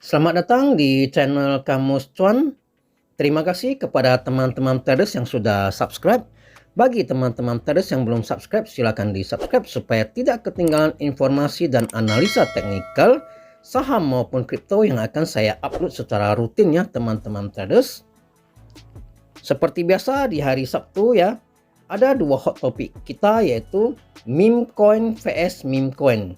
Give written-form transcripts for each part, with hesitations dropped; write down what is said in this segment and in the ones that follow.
Selamat datang di channel Kamus Cuan. Terima kasih kepada teman-teman traders yang sudah subscribe. Bagi teman-teman traders yang belum subscribe, silakan di-subscribe supaya tidak ketinggalan informasi dan analisa teknikal saham maupun kripto yang akan saya upload secara rutin ya teman-teman traders. Seperti biasa di hari Sabtu ya, ada dua hot topik kita yaitu meme coin vs meme coin.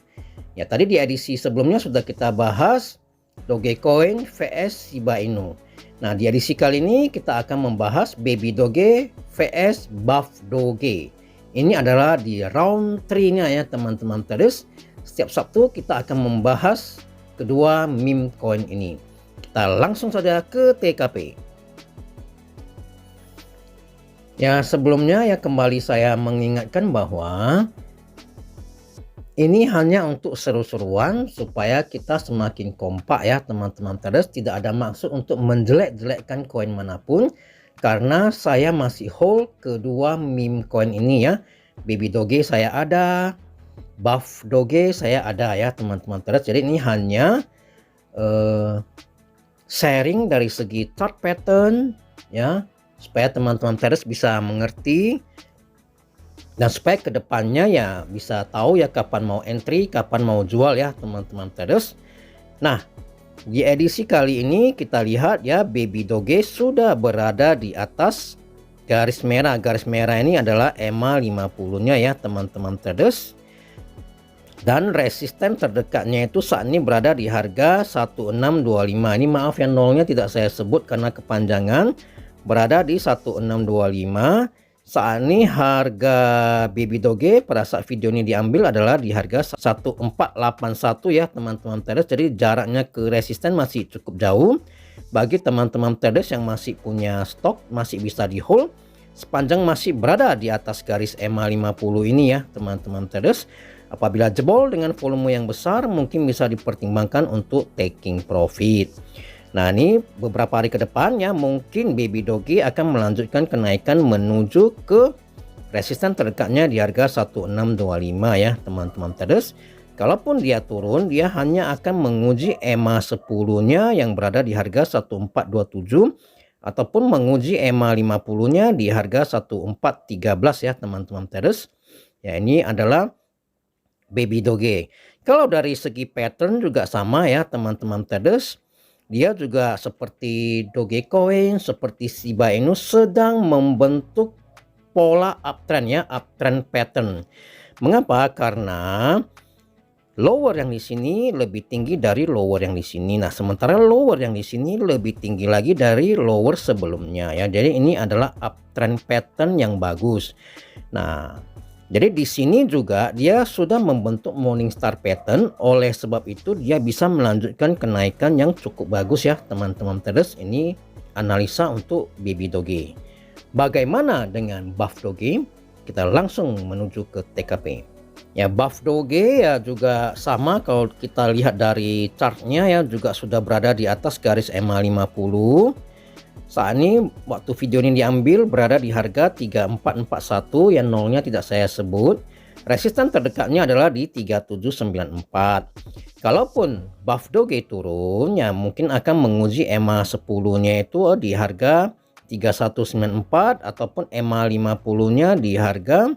Ya, tadi di edisi sebelumnya sudah kita bahas Dogecoin vs Shiba Inu. Nah, di edisi kali ini kita akan membahas Baby Doge vs Buff Doge. Ini adalah di round 3-nya ya teman-teman traders. Setiap Sabtu kita akan membahas kedua meme coin ini. Kita langsung saja ke TKP. Ya, sebelumnya ya kembali saya mengingatkan bahwa ini hanya untuk seru-seruan supaya kita semakin kompak ya teman-teman traders. Tidak ada maksud untuk menjelek-jelekkan koin manapun, karena saya masih hold kedua meme coin ini ya. Baby Doge saya ada, Buff Doge saya ada ya teman-teman traders. Jadi ini hanya sharing dari segi chart pattern ya, supaya teman-teman traders bisa mengerti dan supaya kedepannya ya bisa tahu ya kapan mau entry, kapan mau jual ya teman-teman traders. Nah, di edisi kali ini kita lihat ya Baby Doge sudah berada di atas garis merah. Garis merah ini adalah EMA 50-nya ya teman-teman traders. Dan resisten terdekatnya itu saat ini berada di harga 1625. Ini maaf ya, nolnya tidak saya sebut karena kepanjangan. Berada di 1625. Saat ini harga Baby Doge pada saat video ini diambil adalah di harga 1481 ya teman-teman traders. Jadi jaraknya ke resisten masih cukup jauh. Bagi teman-teman traders yang masih punya stok, masih bisa di hold sepanjang masih berada di atas garis EMA 50 ini ya teman-teman traders. Apabila jebol dengan volume yang besar, mungkin bisa dipertimbangkan untuk taking profit. Nah, ini beberapa hari ke depan ya mungkin Baby Doge akan melanjutkan kenaikan menuju ke resisten terdekatnya di harga 1625 ya teman-teman traders. Kalaupun dia turun, dia hanya akan menguji EMA 10-nya yang berada di harga 1427 ataupun menguji EMA 50-nya di harga 1413 ya teman-teman traders. Ya, ini adalah Baby Doge. Kalau dari segi pattern juga sama ya teman-teman traders. Dia juga seperti Dogecoin, seperti Shiba Inu sedang membentuk pola uptrend ya, uptrend pattern. Mengapa? Karena lower yang di sini lebih tinggi dari lower yang di sini. Nah, sementara lower yang di sini lebih tinggi lagi dari lower sebelumnya ya. Jadi ini adalah uptrend pattern yang bagus. Nah, jadi di sini juga dia sudah membentuk Morningstar pattern, oleh sebab itu dia bisa melanjutkan kenaikan yang cukup bagus ya teman-teman traders. Ini analisa untuk Baby Doge. Bagaimana dengan Buff Doge? Kita langsung menuju ke TKP. Ya, Buff Doge ya juga sama, kalau kita lihat dari chartnya ya juga sudah berada di atas garis EMA 50. Saat ini waktu video ini diambil berada di harga 3441 yang nolnya tidak saya sebut. Resisten terdekatnya adalah di 3794. Kalaupun Buff Doge turun ya mungkin akan menguji EMA 10-nya itu di harga 3194 ataupun EMA 50-nya di harga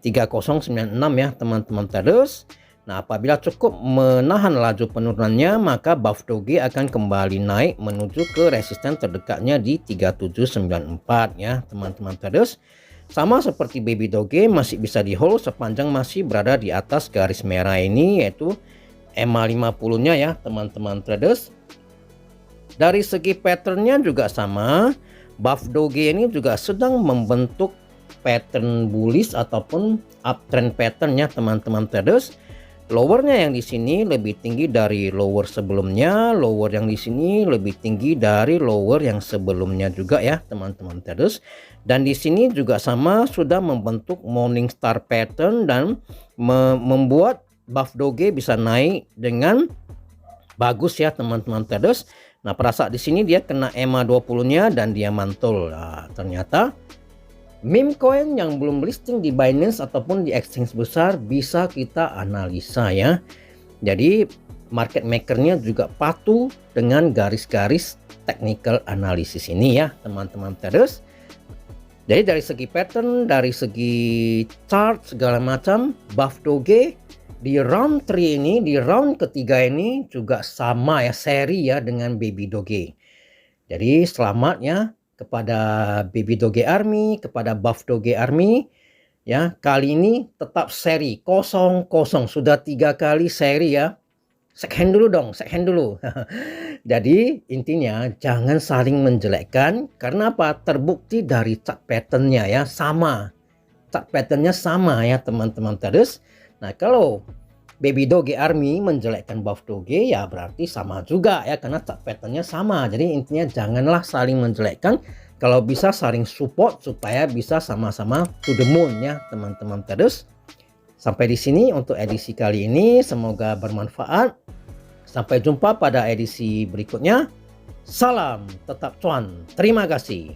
3096 ya teman-teman traders. Nah, apabila cukup menahan laju penurunannya, maka Buff Doge akan kembali naik menuju ke resisten terdekatnya di 3794 ya teman-teman traders. Sama seperti Baby Doge masih bisa di hold sepanjang masih berada di atas garis merah ini, yaitu EMA 50-nya ya teman-teman traders. Dari segi patternnya juga sama. Buff Doge ini juga sedang membentuk pattern bullish ataupun uptrend pattern ya teman-teman traders. Lowernya yang di sini lebih tinggi dari lower sebelumnya, lower yang di sini lebih tinggi dari lower yang sebelumnya juga ya teman-teman traders. Dan di sini juga sama, sudah membentuk Morningstar pattern dan membuat Buff Doge bisa naik dengan bagus ya teman-teman traders. Nah, pada saat di sini dia kena EMA 20-nya dan dia mantul. Nah, ternyata meme coin yang belum listing di Binance ataupun di exchange besar bisa kita analisa ya. Jadi market makernya juga patuh dengan garis-garis technical analysis ini ya teman-teman traders. Jadi dari segi pattern, dari segi chart segala macam, buff doge di round 3 ini, di round ketiga ini juga sama ya, seri ya dengan baby doge. Jadi selamat ya kepada baby doge army, kepada buff doge army. Ya, kali ini tetap seri 0-0, sudah 3 kali seri ya. Shake hand dulu dong, shake hand dulu. Jadi intinya jangan saling menjelekkan, karena apa? Terbukti dari chart patternnya ya, sama. Chart patternnya sama ya teman-teman traders. Nah, kalau baby doge army menjelekkan buff doge ya berarti sama juga ya, karena chart patternnya sama. Jadi intinya janganlah saling menjelekkan, kalau bisa saling support supaya bisa sama-sama to the moon ya teman-teman traders. Sampai di sini untuk edisi kali ini, semoga bermanfaat. Sampai jumpa pada edisi berikutnya. Salam tetap cuan. Terima kasih.